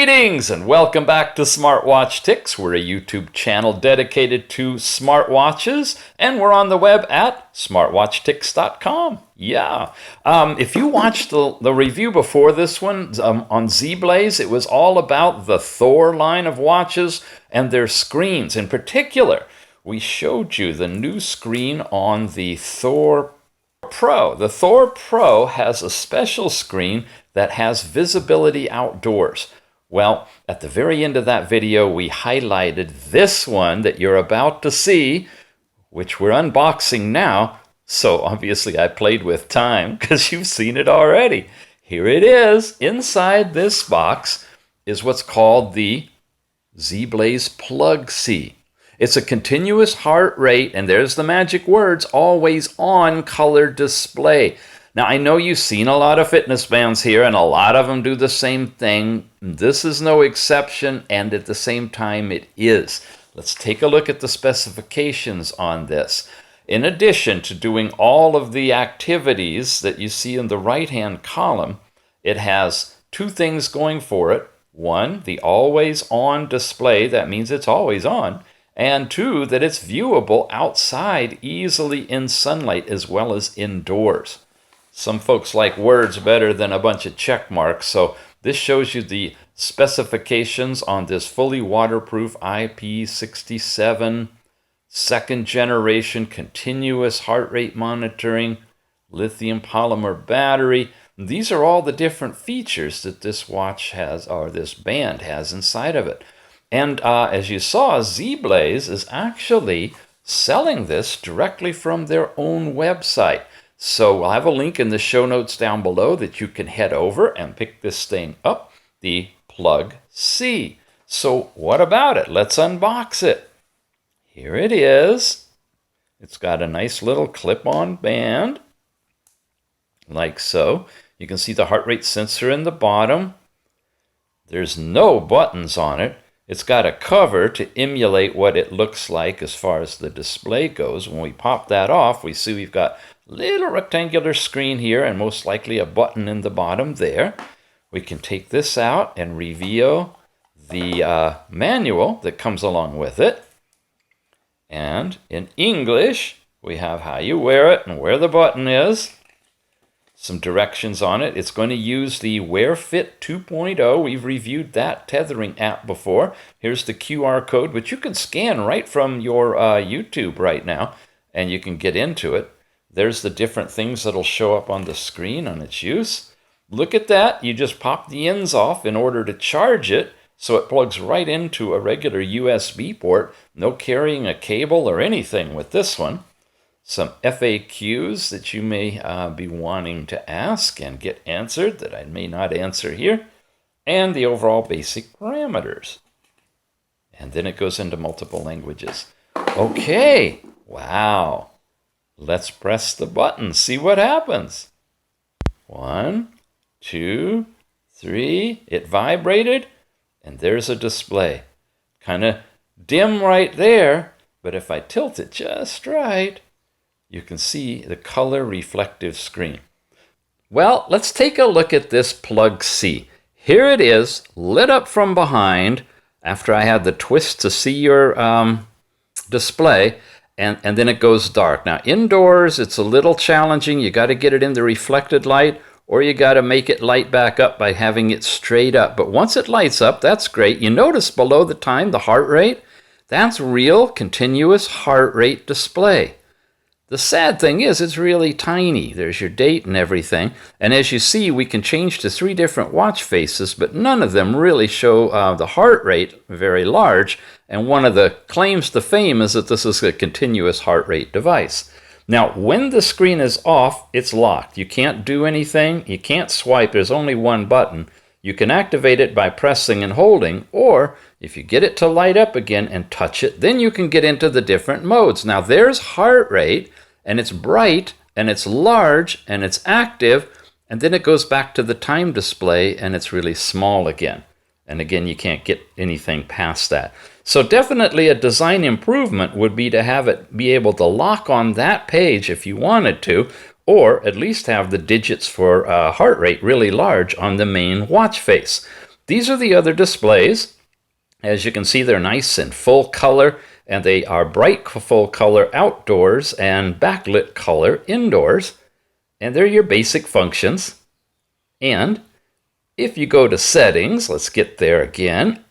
Greetings and welcome back to Smartwatch Ticks. We're a YouTube channel dedicated to smartwatches, and we're on the web at smartwatchticks.com. Yeah. If you watched the review before this one on Zeblaze, it was all about the Thor line of watches and their screens. In particular, we showed you the new screen on the Thor Pro. The Thor Pro has a special screen that has visibility outdoors. Well, at the very end of that video, we highlighted this one that you're about to see, which we're unboxing now. So obviously I played with time because you've seen it already. Here it is. Inside this box is what's called the Zelbaze Plug C. It's a continuous heart rate, and there's the magic words, always on color display. Now, I know you've seen a lot of fitness bands here, and a lot of them do the same thing. This is no exception, and at the same time, it is. Let's take a look at the specifications on this. In addition to doing all of the activities that you see in the right-hand column, it has two things going for it. One, the always-on display. That means it's always on. And two, that it's viewable outside easily in sunlight as well as indoors. Some folks like words better than a bunch of check marks, so this shows you the specifications on this fully waterproof IP67 second generation continuous heart rate monitoring lithium polymer battery. These are all the different features that this watch has, or this band has inside of it. And as you saw, Zeblaze is actually selling this directly from their own website. So I'll have a link in the show notes down below that you can head over and pick this thing up, the Plug C. So what about it? Let's unbox it. Here it is. It's got a nice little clip-on band, like so. You can see the heart rate sensor in the bottom. There's no buttons on it. It's got a cover to emulate what it looks like as far as the display goes. When we pop that off, we see we've got a little rectangular screen here and most likely a button in the bottom there. We can take this out and reveal the manual that comes along with it. And in English, we have how you wear it and where the button is. Some directions on it. It's going to use the WearFit 2.0. We've reviewed that tethering app before. Here's the QR code, which you can scan right from your YouTube right now, and you can get into it. There's the different things that'll show up on the screen on its use. Look at that. You just pop the ends off in order to charge it, so it plugs right into a regular USB port. No carrying a cable or anything with this one. Some FAQs that you may be wanting to ask and get answered that I may not answer here, and the overall basic parameters. And then it goes into multiple languages. Okay, wow. Let's press the button, see what happens. 1, 2, 3, it vibrated, and there's a display. Kind of dim right there, but if I tilt it just right, you can see the color reflective screen. Well, let's take a look at this Plug C. Here it is, lit up from behind after I had the twist to see your display, and then it goes dark. Now, indoors, it's a little challenging. You got to get it in the reflected light, or you got to make it light back up by having it straight up. But once it lights up, that's great. You notice below the time, the heart rate, that's real continuous heart rate display. The sad thing is it's really tiny. There's your date and everything. And as you see, we can change to 3 different watch faces, but none of them really show the heart rate very large. And one of the claims to fame is that this is a continuous heart rate device. Now, when the screen is off, it's locked. You can't do anything. You can't swipe. There's only one button. You can activate it by pressing and holding, or if you get it to light up again and touch it, then you can get into the different modes. Now, there's heart rate, and it's bright, and it's large, and it's active, and then it goes back to the time display, and it's really small again. And again, you can't get anything past that. So definitely a design improvement would be to have it be able to lock on that page if you wanted to, or at least have the digits for heart rate really large on the main watch face. These are the other displays. As you can see, they're nice and full color, and they are bright full color outdoors and backlit color indoors. And they're your basic functions. And if you go to settings, let's get there again,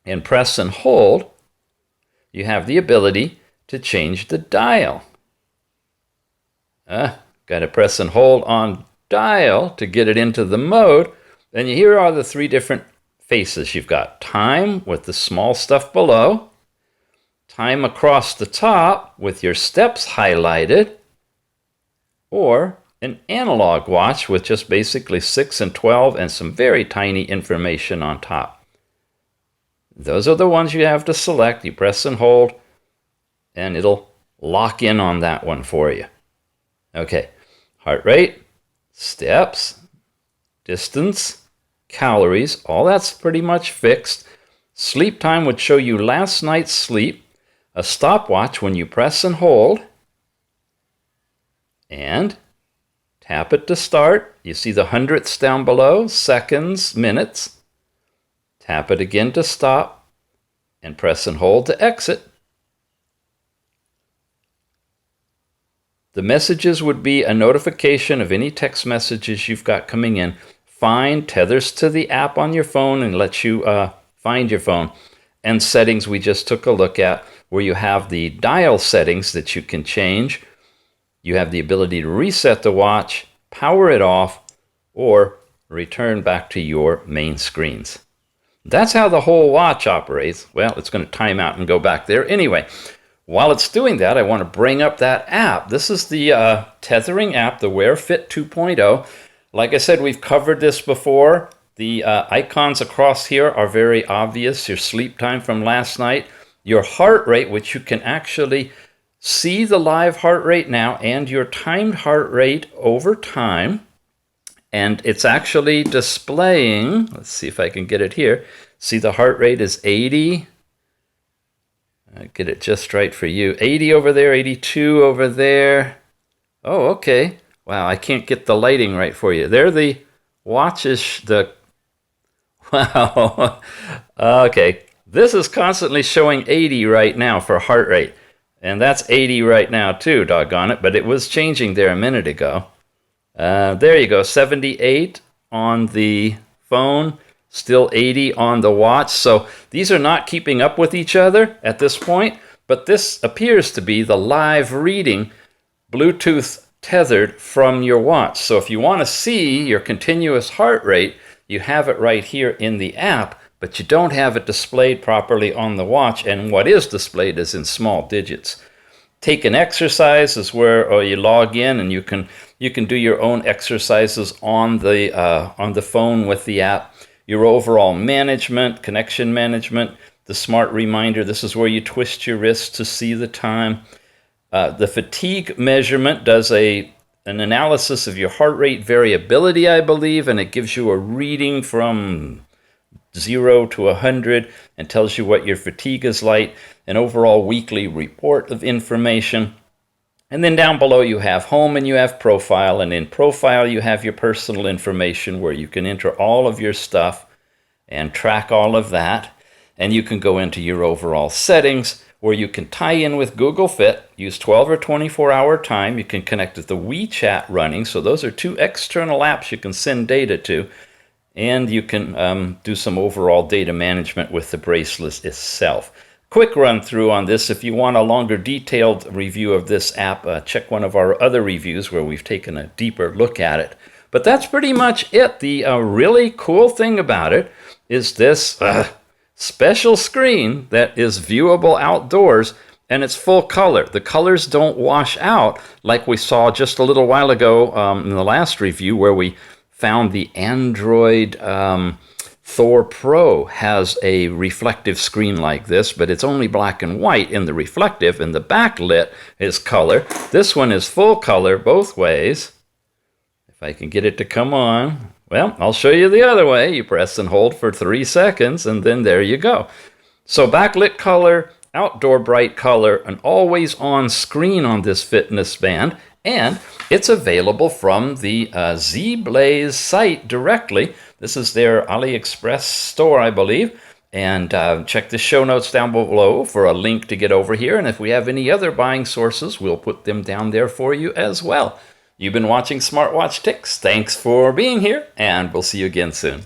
and press and hold, you have the ability to change the dial. Got to press and hold on dial to get it into the mode. And here are the three different faces. You've got time with the small stuff below, time across the top with your steps highlighted, or an analog watch with just basically 6 and 12 and some very tiny information on top. Those are the ones you have to select. You press and hold, and it'll lock in on that one for you. Okay, heart rate, steps, distance, calories, all that's pretty much fixed. Sleep time would show you last night's sleep. A stopwatch when you press and hold, and tap it to start. You see the hundredths down below, seconds, minutes. Tap it again to stop, and press and hold to exit. The messages would be a notification of any text messages you've got coming in. Find tethers to the app on your phone and let you find your phone. And settings we just took a look at, where you have the dial settings that you can change. You have the ability to reset the watch, power it off, or return back to your main screens. That's how the whole watch operates. Well, it's going to time out and go back there. Anyway, while it's doing that, I want to bring up that app. This is the tethering app, the WearFit 2.0. Like I said, we've covered this before. The icons across here are very obvious. Your sleep time from last night, your heart rate, which you can actually see the live heart rate now, and your timed heart rate over time. And it's actually displaying, let's see if I can get it here. See, the heart rate is 80. I'll get it just right for you. 80 over there, 82 over there. Oh, okay. Wow, I can't get the lighting right for you. There the watches, wow. Okay, this is constantly showing 80 right now for heart rate. And that's 80 right now too, doggone it. But it was changing there a minute ago. There you go, 78 on the phone, still 80 on the watch. So these are not keeping up with each other at this point, but this appears to be the live reading Bluetooth tethered from your watch. So if you want to see your continuous heart rate, you have it right here in the app, but you don't have it displayed properly on the watch, and what is displayed is in small digits. Take an exercise is where you log in, and you can do your own exercises on the phone with the app. Your overall management, connection management, the smart reminder. This is where you twist your wrist to see the time. The fatigue measurement does an analysis of your heart rate variability, I believe, and it gives you a reading from 0 to 100 and tells you what your fatigue is like, an overall weekly report of information. And then down below you have home and you have profile, and in profile you have your personal information where you can enter all of your stuff and track all of that. And you can go into your overall settings where you can tie in with Google Fit, use 12 or 24-hour time. You can connect with the WeChat running, so those are two external apps you can send data to. And you can do some overall data management with the bracelet itself. Quick run through on this. If you want a longer detailed review of this app, check one of our other reviews where we've taken a deeper look at it. But that's pretty much it. The really cool thing about it is this special screen that is viewable outdoors, and it's full color. The colors don't wash out like we saw just a little while ago in the last review where we found the Android Thor Pro has a reflective screen like this, but it's only black and white in the reflective, and the backlit is color. This one is full color both ways. If I can get it to come on. Well, I'll show you the other way. You press and hold for 3 seconds, and then there you go. So backlit color, outdoor bright color, an always on screen on this fitness band, and it's available from the Zeblaze site directly. This is their AliExpress store, I believe. And check the show notes down below for a link to get over here. And if we have any other buying sources, we'll put them down there for you as well. You've been watching Smartwatch Ticks. Thanks for being here, and we'll see you again soon.